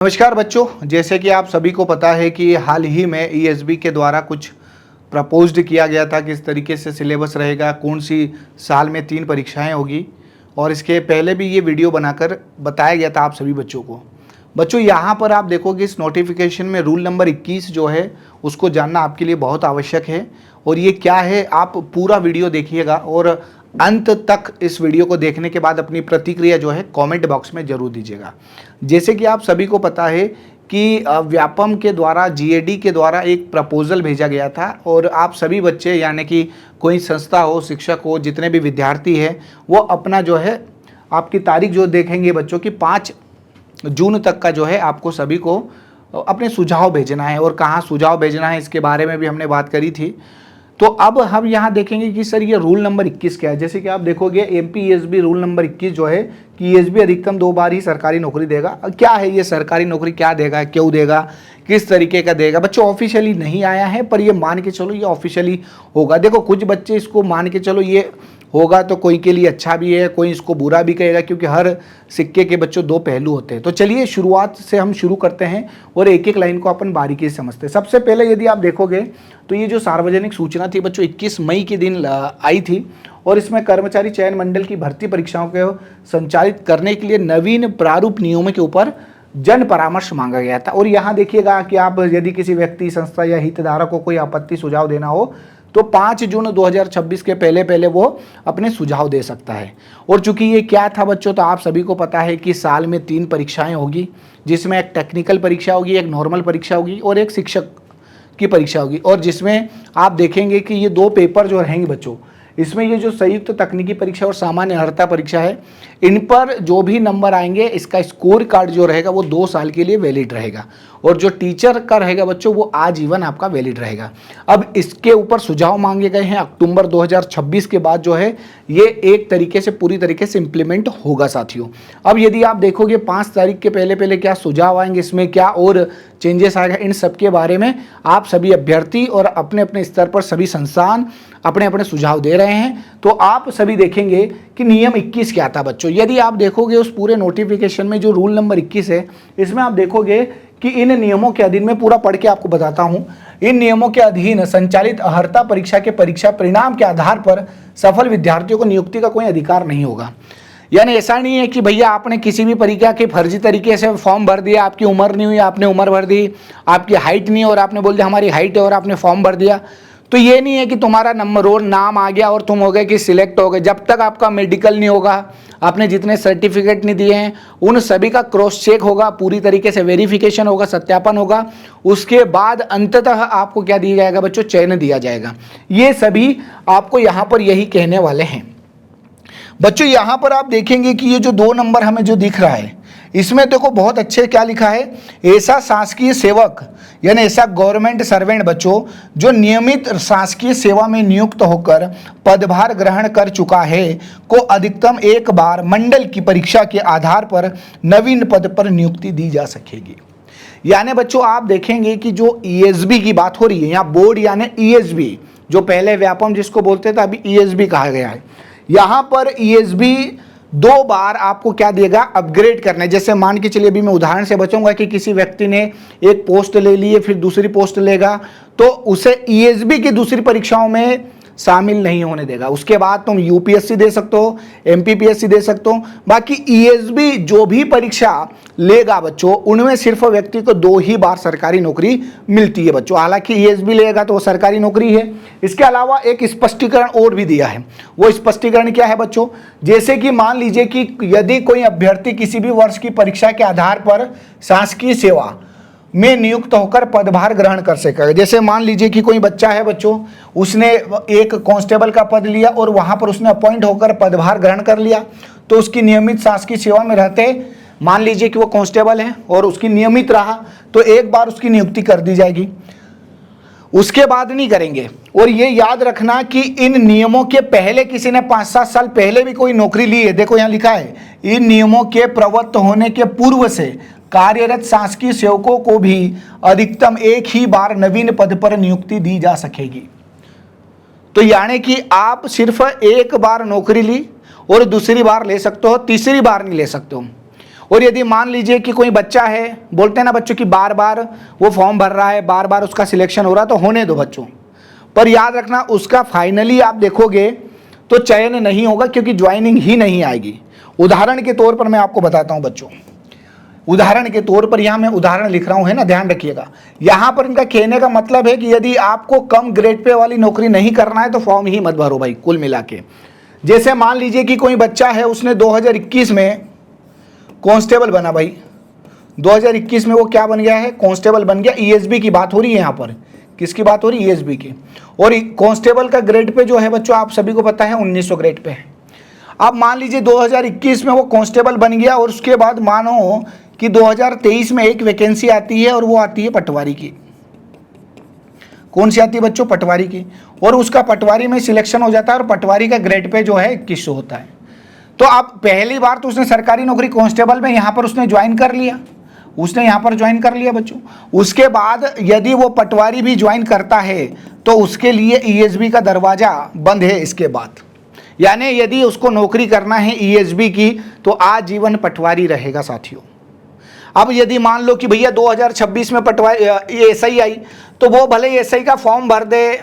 नमस्कार बच्चों, जैसे कि आप सभी को पता है कि हाल ही में ईएसबी के द्वारा कुछ प्रपोज्ड किया गया था कि इस तरीके से सिलेबस रहेगा, कौन सी साल में 3 परीक्षाएं होगी। और इसके पहले भी ये वीडियो बनाकर बताया गया था आप सभी बच्चों को। बच्चों यहाँ पर आप देखोगे इस नोटिफिकेशन में रूल नंबर 21 जो है उसको जानना आपके लिए बहुत आवश्यक है। और ये क्या है, आप पूरा वीडियो देखिएगा और अंत तक इस वीडियो को देखने के बाद अपनी प्रतिक्रिया जो है कमेंट बॉक्स में जरूर दीजिएगा। जैसे कि आप सभी को पता है कि व्यापम के द्वारा जीएडी के द्वारा एक प्रपोजल भेजा गया था और आप सभी बच्चे यानी कि कोई संस्था हो, शिक्षक हो, जितने भी विद्यार्थी हैं वो अपना जो है आपकी तारीख जो देखेंगे बच्चों की 5 जून तक का जो है आपको सभी को अपने सुझाव भेजना है। और कहाँ सुझाव भेजना है इसके बारे में भी हमने बात करी थी। तो अब हम यहाँ देखेंगे कि सर ये रूल नंबर 21 क्या है। जैसे कि आप देखोगे एमपी ईएसबी रूल नंबर 21 जो है कि ईएसबी अधिकतम 2 बार ही सरकारी नौकरी देगा। क्या है ये सरकारी नौकरी, क्या देगा, क्यों देगा, किस तरीके का देगा। बच्चों ऑफिशियली नहीं आया है पर ये मान के चलो ये ऑफिशियली होगा। देखो कुछ बच्चे इसको मान के चलो ये होगा तो कोई के लिए अच्छा भी है, कोई इसको बुरा भी कहेगा, क्योंकि हर सिक्के के बच्चों 2 पहलू होते हैं। तो चलिए शुरुआत से हम शुरू करते हैं और एक एक लाइन को अपन बारीकी से समझते हैं। सबसे पहले यदि आप देखोगे तो ये जो सार्वजनिक सूचना थी बच्चों 21 मई के दिन आई थी और इसमें कर्मचारी चयन मंडल की भर्ती परीक्षाओं को संचालित करने के लिए नवीन प्रारूप नियमों के ऊपर जन परामर्श मांगा गया था। और यहाँ देखिएगा कि आप यदि किसी व्यक्ति, संस्था या हितधारक को कोई आपत्ति सुझाव देना हो तो 5 जून 2026 के पहले वो अपने सुझाव दे सकता है। और चूंकि ये क्या था बच्चों, तो आप सभी को पता है कि साल में 3 परीक्षाएं होगी, जिसमें एक टेक्निकल परीक्षा होगी, एक नॉर्मल परीक्षा होगी और एक शिक्षक की परीक्षा होगी। और जिसमें आप देखेंगे कि ये 2 पेपर जो रहेंगे बच्चों, इसमें ये जो संयुक्त तकनीकी परीक्षा और सामान्य अर्हता परीक्षा है, इन पर जो भी नंबर आएंगे इसका स्कोर कार्ड जो रहेगा वो 2 साल के लिए वैलिड रहेगा। और जो टीचर का रहेगा बच्चों वो आजीवन आपका वैलिड रहेगा। अब इसके ऊपर सुझाव मांगे गए हैं। अक्टूबर 2026 के बाद जो है ये एक तरीके से पूरी तरीके से इम्प्लीमेंट होगा साथियों। अब यदि आप देखोगे 5 तारीख के पहले क्या सुझाव आएंगे, इसमें क्या और चेंजेस आएगा, इन सब के बारे में आप सभी अभ्यर्थी और अपने अपने स्तर पर सभी संस्थान अपने अपने सुझाव दे रहे हैं। तो आप सभी देखेंगे कि नियम 21 क्या था बच्चों। यदि आप देखोगे उस पूरे नोटिफिकेशन में जो रूल नंबर 21 है, इसमें आप देखोगे कि इन नियमों के अधीन, मैं पूरा पढ़ के आपको बताता हूं, इन नियमों के अधीन संचालित अर्हता परीक्षा के परीक्षा परिणाम के आधार पर सफल विद्यार्थियों को नियुक्ति का कोई अधिकार नहीं होगा। यानी ऐसा नहीं है कि भैया आपने किसी भी परीक्षा के फर्जी तरीके से फॉर्म भर दिया, आपकी उम्र नहीं हुई, आपने उम्र भर दी, आपकी हाइट नहीं और आपने बोल दिया हमारी हाइट है और आपने फॉर्म भर दिया, तो ये नहीं है कि तुम्हारा नंबर और नाम आ गया और तुम हो गए कि सिलेक्ट हो गए। जब तक आपका मेडिकल नहीं होगा, आपने जितने सर्टिफिकेट नहीं दिए हैं उन सभी का क्रॉस चेक होगा, पूरी तरीके से वेरिफिकेशन होगा, सत्यापन होगा, उसके बाद अंततः आपको क्या दिया जाएगा बच्चों, चयन दिया जाएगा। ये सभी आपको यहाँ पर यही कहने वाले हैं बच्चों। यहाँ पर आप देखेंगे कि ये जो 2 नंबर हमें जो दिख रहा है, इसमें देखो बहुत अच्छे क्या लिखा है, ऐसा शासकीय सेवक यानी ऐसा गवर्नमेंट सर्वेंट बच्चों जो नियमित शासकीय सेवा में नियुक्त होकर पदभार ग्रहण कर चुका है को अधिकतम 1 बार मंडल की परीक्षा के आधार पर नवीन पद पर नियुक्ति दी जा सकेगी। यानी बच्चों आप देखेंगे कि जो ईएसबी की बात हो रही है, यहाँ बोर्ड यानी ईएसबी, जो पहले व्यापम जिसको बोलते थे अभी ईएसबी कहा गया है। यहाँ पर ईएसबी 2 बार आपको क्या देगा, अपग्रेड करने। जैसे मान के चलिए, अभी मैं उदाहरण से बचूंगा कि किसी व्यक्ति ने एक पोस्ट ले ली है, फिर दूसरी पोस्ट लेगा, तो उसे ईएसबी की दूसरी परीक्षाओं में शामिल नहीं होने देगा। उसके बाद तुम यूपीएससी दे सकते हो, एमपीपीएससी दे सकते हो। बाकी ईएसबी जो भी परीक्षा लेगा बच्चों, उनमें सिर्फ व्यक्ति को 2 ही बार सरकारी नौकरी मिलती है बच्चों। हालांकि ईएसबी लेगा तो वो सरकारी नौकरी है। इसके अलावा एक स्पष्टीकरण और भी दिया है। वो स्पष्टीकरण क्या है बच्चों, जैसे कि मान लीजिए कि यदि कोई अभ्यर्थी किसी भी वर्ष की परीक्षा के आधार पर शासकीय सेवा में नियुक्त होकर पदभार ग्रहण कर सकेगा। जैसे मान लीजिए कि कोई बच्चा है बच्चों, उसने एक कांस्टेबल का पद लिया और वहां पर उसने अपॉइंट होकर पदभार ग्रहण कर लिया, तो उसकी नियमित शासकीय सेवा में रहते, मान लीजिए कि वो कांस्टेबल है और उसकी नियमित रहा, तो 1 बार उसकी नियुक्ति कर दी जाएगी, उसके बाद नहीं करेंगे। और ये याद रखना कि इन नियमों के पहले किसी ने 5-7 साल पहले भी कोई नौकरी ली है, देखो यहाँ लिखा है, इन नियमों के प्रवृत्त होने के पूर्व से कार्यरत शासकीय सेवकों को भी अधिकतम 1 ही बार नवीन पद पर नियुक्ति दी जा सकेगी। तो यानी कि आप सिर्फ 1 बार नौकरी ली और दूसरी बार ले सकते हो, तीसरी बार नहीं ले सकते हो। और यदि मान लीजिए कि कोई बच्चा है, बोलते हैं ना बच्चों की बार बार वो फॉर्म भर रहा है, बार बार उसका सिलेक्शन हो रहा है, तो होने दो बच्चों, पर याद रखना उसका फाइनली आप देखोगे तो चयन नहीं होगा, क्योंकि ज्वाइनिंग ही नहीं आएगी। उदाहरण के तौर पर मैं आपको बताता हूं बच्चों, उदाहरण के तौर पर यहां मैं उदाहरण लिख रहा हूं, है ना, ध्यान रखिएगा। यहां पर इनका कहने का मतलब है कि यदि आपको कम ग्रेड पे वाली नौकरी नहीं करना है तो फॉर्म ही मत भरो भाई, कुल मिला के। जैसे मान लीजिए कि कोई बच्चा है, उसने 2021 में कांस्टेबल बना भाई, 2021 में वो क्या बन गया है, कांस्टेबल बन गया। ईएसबी की बात हो रही है यहाँ पर, किसकी बात हो रही है, ईएसबी की। और कांस्टेबल का ग्रेड पे जो है बच्चों आप सभी को पता है 1900 ग्रेड पे है। अब मान लीजिए 2021 में वो कांस्टेबल बन गया और उसके बाद मानो कि 2023 में एक वैकेंसी आती है और वो आती है पटवारी की। कौन सी आती है बच्चों, पटवारी की। और उसका पटवारी में सिलेक्शन हो जाता है और पटवारी का ग्रेड पे जो है 2100 होता है। तो अब पहली बार तो उसने सरकारी नौकरी कांस्टेबल में यहाँ पर उसने ज्वाइन कर लिया, उसने यहाँ पर ज्वाइन कर लिया बच्चों। उसके बाद यदि वो पटवारी भी ज्वाइन करता है तो उसके लिए ईएसबी का दरवाजा बंद है इसके बाद, यानी यदि उसको नौकरी करना है ईएसबी की तो आजीवन पटवारी रहेगा साथियों। अब यदि मान लो कि भैया 2026 में पटवारी एसआई आई, तो वो भले एसआई का फॉर्म भर दे,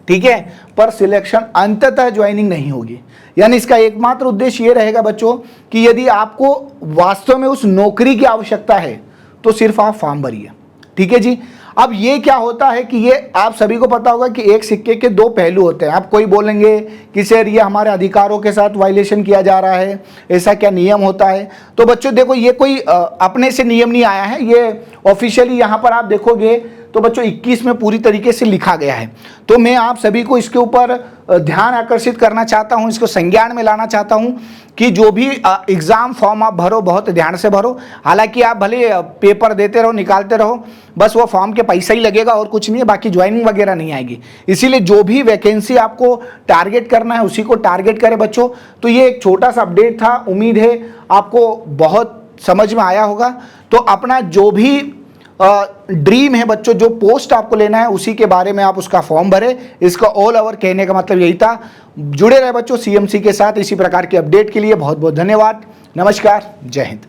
ठीक है, पर सिलेक्शन अंततः ज्वाइनिंग नहीं होगी। यानी इसका एकमात्र उद्देश्य ये रहेगा बच्चों कि यदि आपको वास्तव में उस नौकरी की आवश्यकता है तो सिर्फ आप फॉर्म भरिए, ठीक है जी। अब ये क्या होता है कि ये आप सभी को पता होगा कि एक सिक्के के दो पहलू होते हैं। आप कोई बोलेंगे कि सर ये हमारे अधिकारों के साथ वायलेशन किया जा रहा है, ऐसा क्या नियम होता है। तो बच्चों देखो, ये कोई अपने से नियम नहीं आया है, ये ऑफिशियली यहाँ पर आप देखोगे तो बच्चों 21 में पूरी तरीके से लिखा गया है। तो मैं आप सभी को इसके ऊपर ध्यान आकर्षित करना चाहता हूँ, इसको संज्ञान में लाना चाहता हूँ कि जो भी एग्ज़ाम फॉर्म आप भरो बहुत ध्यान से भरो। हालांकि आप भले पेपर देते रहो, निकालते रहो, बस वो फॉर्म के पैसा ही लगेगा और कुछ नहीं है, बाकी ज्वाइनिंग वगैरह नहीं आएगी। इसीलिए जो भी वैकेंसी आपको टारगेट करना है उसी को टारगेट करें बच्चों। तो ये एक छोटा सा अपडेट था, उम्मीद है आपको बहुत समझ में आया होगा। तो अपना जो भी ड्रीम है बच्चों, जो पोस्ट आपको लेना है उसी के बारे में आप उसका फॉर्म भरें। इसका ऑल ओवर कहने का मतलब यही था। जुड़े रहे बच्चों सीएमसी के साथ इसी प्रकार की अपडेट के लिए। बहुत बहुत धन्यवाद। नमस्कार, जय हिंद।